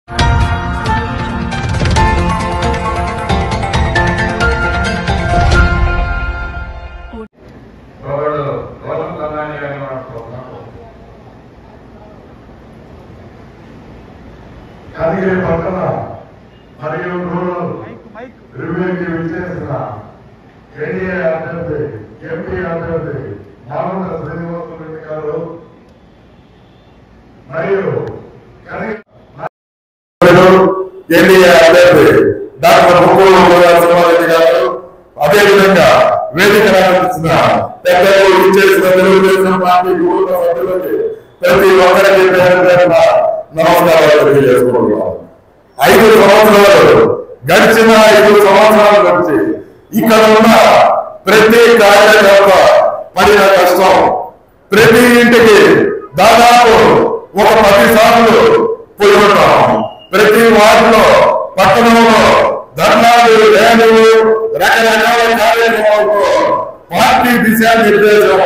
కదిగిరి పట్టణ మరియు రూరల్ రివ్యూకి విచ్చేసిన ఎన్డీఏ అభ్యర్థి ఎంపీ అభ్యర్థి మాగుంట శ్రీనివాసరెడ్డి గారు మరియు ఎన్డీఏ అభ్యర్థి డాక్టర్ ముక్కూరు శ్రీనివాసరెడ్డి గారు, అదేవిధంగా వేదిక రాసిన పెద్దలు విచ్చేసిన తెలుగుదేశం పార్టీ కుటుంబ సభ్యులకి ప్రతి ఒక్కరికి నమస్కారాలు తెలియజేసుకుంటున్నాం. 5 సంవత్సరాలు గడిచిన 5 సంవత్సరాల నుంచి ఇక్కడ ఉన్న ప్రతి కార్యకర్త పడిన కష్టం, ప్రతి ఇంటికి దాదాపు ఒక 10 సార్లు పోయి ఉంటాం. ప్రతి వార్డులో పట్టణంలో ధర్నాలు, ర్యాలీలు, రకరకాల కార్యక్రమాలతో పార్టీ దిశానిర్దేశం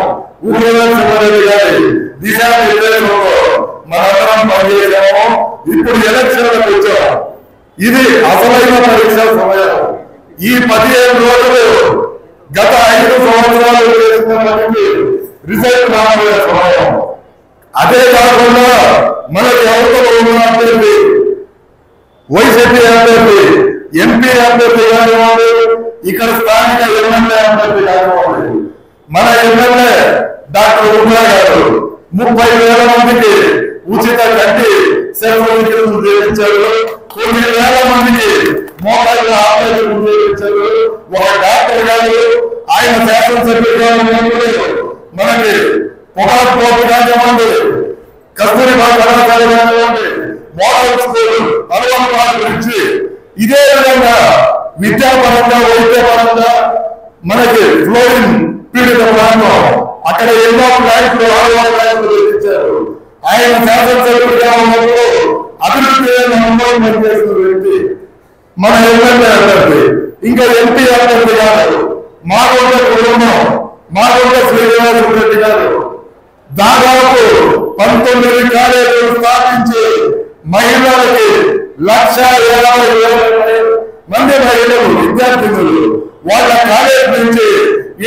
ఉగ్రవారి గారి దిశానిర్దేశంలో మనందరం పనిచేసాము. ఇప్పుడు ఎలక్షన్లకు వచ్చాము. ఇది అసలైన పరీక్ష సమయం. ఈ 15 రోజులు గత 5 సంవత్సరాలు చేసిన పనికి రిజల్ట్ రాబోయే సమయం. అదే కాకుండా మనకి అవతల ఉన్న అభ్యర్థి వైసీపీ అభ్యర్థి, ఎంపీ అభ్యర్థి కానివ్వండి, ఇక్కడ స్థానిక ఎమ్మెల్యే అభ్యర్థి కానివ్వండి, మన ఎమ్మెల్యే డాక్టర్ ఉమ్మా గారు 30,000 మందికి ఉచిత కంటి శస్త్రచికిత్సలు చేయించారు. 9,000 మందికి మోకాళ్ళ ఆపరేషన్ చేయించారు. ఒక డాక్టర్ గారు ఆయన శాసనసభ్యులుగా ఉన్నప్పుడు మనకి పొగాకు పోటీ కానివ్వండి, కస్తూరిబా కళాశాల కానివ్వండి, మోడల్ స్కూల్ అనుభవాల గురించి ఇదే విధంగా విద్యాపరంగా, వైద్యపరంగా మనకి ఫ్లోరిన్ పీడిత ప్రాంతం అక్కడ ఎన్నో బ్యాంకులు, ఆరోగ్యాలు ఇచ్చారు. ఆయన శాసనసభ్యుడిగా ఉన్నప్పుడు అభివృద్ధి పనిచేస్తున్న వ్యక్తి మన ఎమ్మెల్యే అభ్యర్థి. ఇంకా ఎంపీ అభ్యర్థి గారు మాగుంట కుటుంబం, మాగుంట శ్రీనివాసరెడ్డి గారు దాదాపు 19 కాలేజీలు స్థాపించి మహిళలకి 1,50,000 మంది మహిళలు విద్యార్థినులు వాళ్ళ కాలేజ్ నుంచి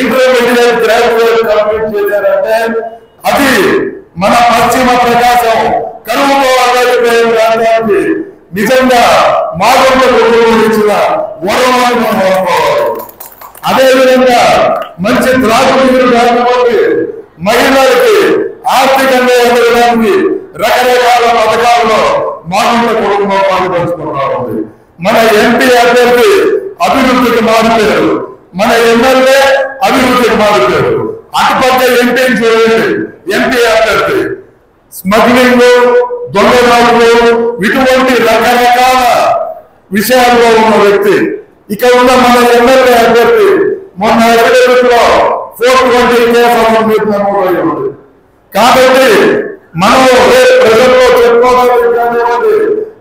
ఇంటర్మీడియట్, గ్రాడ్యుయేట్ కంప్లీట్ చేశారంటే అది మన పశ్చిమ ప్రకాశం కరువుతో ఆధారపడిన ప్రాంతానికి నిజంగా మాగుంట కుటుంబం ఇచ్చిన వరవాన్ని మనం అనుకోవాలి. అదేవిధంగా మంచి త్రాగునీరు కాకపోతే మహిళలకి ఆర్థికంగా ఎదగడానికి రకరకాల పథకాల్లో మాగుంట కుటుంబం పాల్పంచుకుంటా ఉంది. మన ఎంపీ అభ్యర్థి అభివృద్ధికి మారుతారు, మన ఎమ్మెల్యే అభివృద్ధికి మారుతారు. అటుపక్క ఎంపీని చూడండి, ఎంపీ అభ్యర్థి స్మగ్లింగ్, దొంగదాడులు, ఇటువంటి రకరకాల విషయాల్లో ఉన్న వ్యక్తి. ఇక ఉన్న మన ఎమ్మెల్యే అభ్యర్థి మొన్న ఎక్కడెక్కడో 420 కేసు నమోదయ్యింది. కాబట్టి మనం ప్రజల్లో చెప్పుకోవాలి,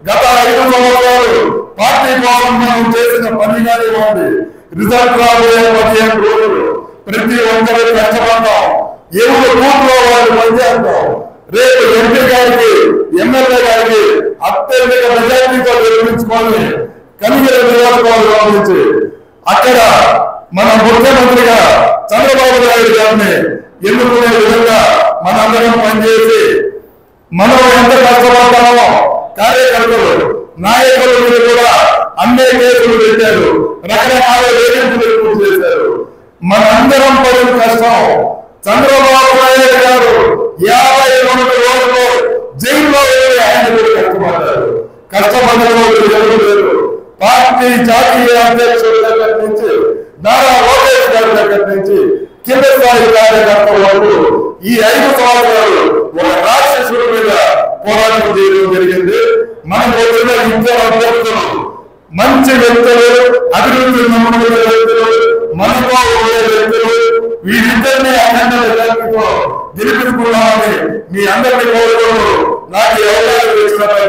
గత 5 సంవత్సరాలు పార్టీ కోసం మనం చేసిన పని కానివ్వండి, రిజల్ట్ రాబోయే 15 రోజులు ప్రతి ఒక్కరికి కష్టపడతాం. ఎవరు రూట్లో వాళ్ళు పనిచేస్తాం. రేపు ఎంపీ గారికి, ఎమ్మెల్యే గారికి అత్యధిక మెజార్టీతో నిర్మించుకొని కనిగిరి నియోజకవర్గం పంపించి అక్కడ మన ముఖ్యమంత్రిగా చంద్రబాబు నాయుడు గారిని ఎన్నుకునే విధంగా మనందరం పనిచేసి మనం ఎంత కష్టపడతామో కార్యకర్తలు, నాయకులు కూడా అన్ని కేసులు పెట్టారు, రకరకాల వేధింపులు పూర్తి చేశారు. మనందరం పడిన కష్టం చంద్రబాబు నాయుడు గారు 52 రోజులు జైల్లో ఆయన కూడా కష్టపడ్డారు. కష్టపడిన రోజులు ఎవరు లేరు. పార్టీ జాతీయ అధ్యక్షుల దగ్గర నుంచి, నారా లోకేష్ గారి దగ్గర నుంచి కింద స్థాయి కార్యకర్తల వరకు ఈ 5 సంవత్సరాలు ఒక రాక్షసుడి మీద పోరాటం చేయడం జరిగింది. మన దగ్గర ఇద్దరు అభ్యర్థులు మంచి వ్యక్తులు, అభివృద్ధి నమ్మకం వ్యక్తులు, మనతో ఉండే వ్యక్తులు, వీరిద్దరినీ అఖండ మెజారిటీతో గెలిపించుకున్నామని మీ అందరినీ కోరుకుంటూ నాకు ఎవరు ఇచ్చినట్టు